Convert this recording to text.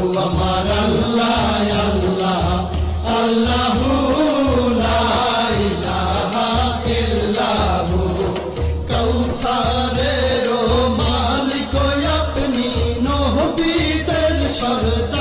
আমার আল্লাহ আল্লাহ আল্লাহু লা ইলাহা ইল্লাহু কাউসারের মালিক আপনি নবীদের সরদার